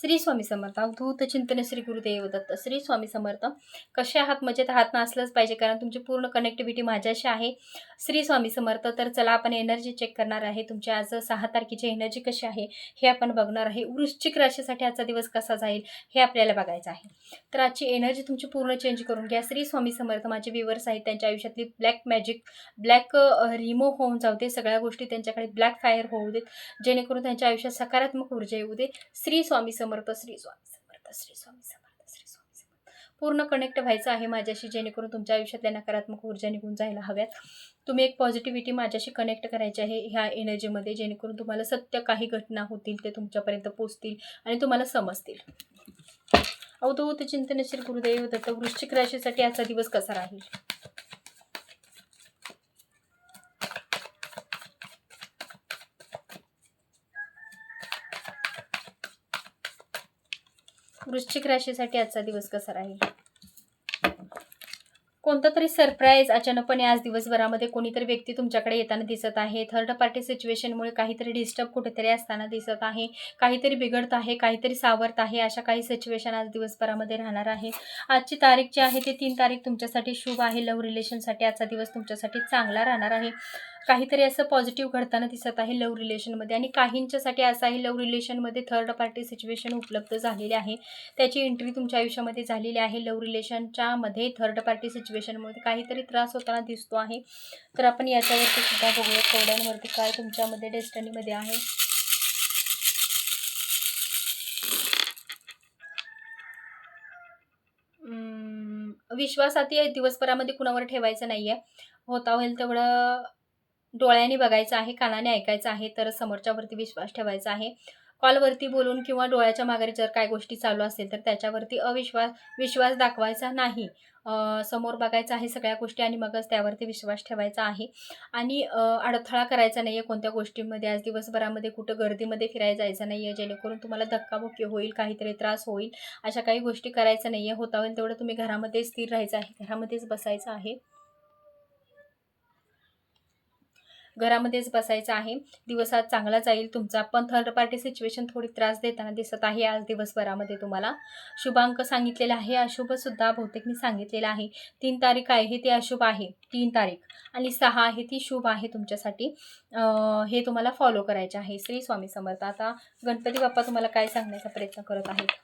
श्री स्वामी समर्थ. अवधूत चिंतन श्री गुरुदेव दत्त. श्री स्वामी समर्थ. कसे आहात? मजेत आहात ना? असलंच पाहिजे, कारण तुमची पूर्ण कनेक्टिव्हिटी माझ्याशी आहे. श्री स्वामी समर्थ. तर चला आपण एनर्जी चेक करणार आहे. तुमची आज 6 तारखेची एनर्जी कशी आहे हे आपण बघणार आहे. वृश्चिक राशीसाठी आजचा दिवस कसा जाईल हे आपल्याला बघायचं आहे. तर आजची एनर्जी तुमची पूर्ण चेंज करून घ्या. श्री स्वामी समर्थ. माझे व्ह्यूअर्स आहेत, त्यांच्या आयुष्यातली ब्लॅक मॅजिक, ब्लॅक रिमूव्ह होऊन जाऊ दे. सगळ्या गोष्टी त्यांच्याकडे ब्लॅक फायर होऊ देत, जेणेकरून त्यांच्या आयुष्यात सकारात्मक ऊर्जा येऊ दे. श्री स्वामी समर्थ. श्री स्वामी समर्थ. श्री स्वामी समर्थ. श्री स्वामी समर्थ. पूर्ण कनेक्ट व्हायचं आहे माझ्याशी, जेणेकरून तुमच्या आयुष्यातल्या नकारात्मक ऊर्जा निघून जायला हव्यात. तुम्ही एक पॉझिटिव्हिटी माझ्याशी कनेक्ट करायची आहे ह्या एनर्जीमध्ये, जेणेकरून तुम्हाला सत्य काही घटना होतील ते तुमच्यापर्यंत पोहोचतील आणि तुम्हाला समजतील. अवधूत चिंतन श्री गुरुदेव दत्त. वृश्चिक राशीसाठी आजचा दिवस कसा राहील? वृश्चिक राशीसाठी आजचा दिवस कसा राहील? कोणता तरी सरप्राईज अचानकपणे आज दिवसभरामध्ये कोणीतरी व्यक्ती तुमच्याकडे येताना दिसत आहे. थर्ड पार्टी सिच्युएशनमुळे काहीतरी डिस्टर्ब कुठेतरी असताना दिसत आहे. काहीतरी बिघडत आहे, काहीतरी सावरत आहे. अशा काही सिच्युएशन आज दिवसभरामध्ये राहणार आहे. आजची तारीख जी आहे ती 3 तारीख तुमच्यासाठी शुभ आहे. लव्ह रिलेशनसाठी आजचा दिवस तुमच्यासाठी चांगला राहणार आहे. काहीतरी असं पॉझिटिव्ह घडताना दिसत आहे लव्ह रिलेशनमध्ये, आणि काहींच्यासाठी असं आहे लव्ह रिलेशनमध्ये थर्ड पार्टी सिच्युएशन उपलब्ध झालेली आहे. त्याची एंट्री तुमच्या आयुष्यामध्ये झालेली आहे. लव्ह रिलेशनच्या मध्ये थर्ड पार्टी सिच्युएशनमध्ये काहीतरी त्रास होताना दिसतो आहे. तर आपण याच्यावरती सुद्धा बघूया कोड्यांवरती काय तुमच्यामध्ये डेस्टिनीमध्ये आहे. विश्वासाती दिवसभरामध्ये कुणावर ठेवायचं नाहीये. होता होईल तेवढं डोळ्यांनी बघायचं आहे, कानाने ऐकायचं आहे, तर समोरच्यावरती विश्वास ठेवायचा आहे. कॉलवरती बोलून किंवा डोळ्याच्या मागे जर काही गोष्टी चालू असेल तर त्याच्यावरती विश्वास दाखवायचा नाही. समोर बघायचं आहे सगळ्या गोष्टी आणि मगच त्यावरती विश्वास ठेवायचा आहे. आणि अडथळा करायचा नाही आहे कोणत्या गोष्टींमध्ये. आज दिवसभरामध्ये कुठं गर्दीमध्ये फिरायला जायचं नाही आहे, जेणेकरून तुम्हाला धक्काबुक्की होईल, काहीतरी त्रास होईल. अशा काही गोष्टी करायचं नाही आहे. होता होईल तेवढं तुम्ही घरामध्ये स्थिर राहायचं आहे, घरामध्येच बसायचं आहे. घरामध्येच बसायचं आहे. दिवस आज चांगला जाईल तुमचा, पण थर्ड पार्टी सिच्युएशन थोडी त्रास देताना दिसत आहे आज दिवसभरामध्ये तुम्हाला. शुभांक सांगितलेला आहे, अशुभ सुद्धा बहुतेक मी सांगितलेला आहे. 3 तारीख आहे ती अशुभ आहे, 3 तारीख, आणि 6 आहे ती शुभ आहे तुमच्यासाठी. हे तुम्हाला फॉलो करायचे आहे. श्री स्वामी समर्थ. आता गणपती बाप्पा तुम्हाला काय सांगण्याचा प्रयत्न करत आहेत?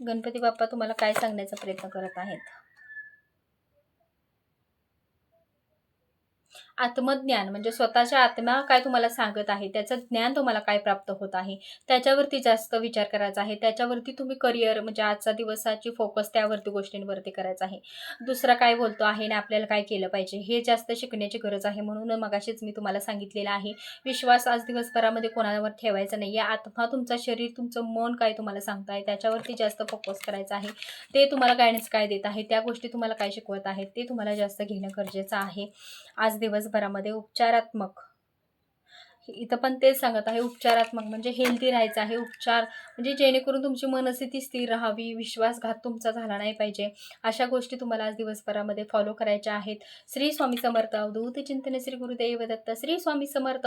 गणपती बाप्पा तुम्हाला काय सांगण्याचा प्रयत्न करत आहेत? आत्मज्ञान म्हणजे स्वतःच्या आत्मा काय तुम्हाला सांगत आहे, त्याचं ज्ञान तुम्हाला काय प्राप्त होत आहे, त्याच्यावरती जास्त विचार करायचा आहे. त्याच्यावरती तुम्ही करिअर म्हणजे आजचा दिवसाची फोकस त्यावरती गोष्टींवरती करायचा आहे. दुसरा काय बोलतो आहे आणि आपल्याला काय केलं पाहिजे हे जास्त शिकण्याची गरज आहे. म्हणून मगाशीच मी तुम्हाला सांगितलेलं आहे, विश्वास आज दिवसभरामध्ये कोणावर ठेवायचा नाही आहे. आत्मा तुमचा, शरीर तुमचं, मन काय तुम्हाला सांगत आहे त्याच्यावरती जास्त फोकस करायचा आहे. ते तुम्हाला गायडन्स काय देत आहे, त्या गोष्टी तुम्हाला काय शिकवत आहेत ते तुम्हाला जास्त घेणं गरजेचं आहे. आज दिवसभरामध्ये उपचारात्मक, इथं पण तेच सांगत आहे, उपचारात्मक म्हणजे हेल्दी राहायचं आहे. उपचार म्हणजे जेणेकरून तुमची मनस्थिती स्थिर राहावी, विश्वासघात तुमचा झाला नाही पाहिजे, अशा गोष्टी तुम्हाला आज दिवसभरामध्ये फॉलो करायच्या आहेत. श्री स्वामी समर्थ. अवधूत चिंतन श्री गुरुदेव दत्त. श्री स्वामी समर्थ.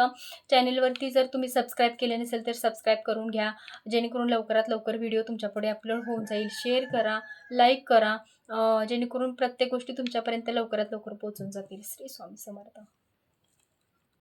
चॅनेलवरती जर तुम्ही सबस्क्राईब केले नसेल तर सबस्क्राईब करून घ्या, जेणेकरून लवकरात लवकर व्हिडिओ तुमच्यापुढे अपलोड होऊन जाईल. शेअर करा, लाईक करा, जेणेकरून प्रत्येक गोष्टी तुमच्यापर्यंत लवकरात लवकर पोहोचून जातील. श्री स्वामी समर्थ.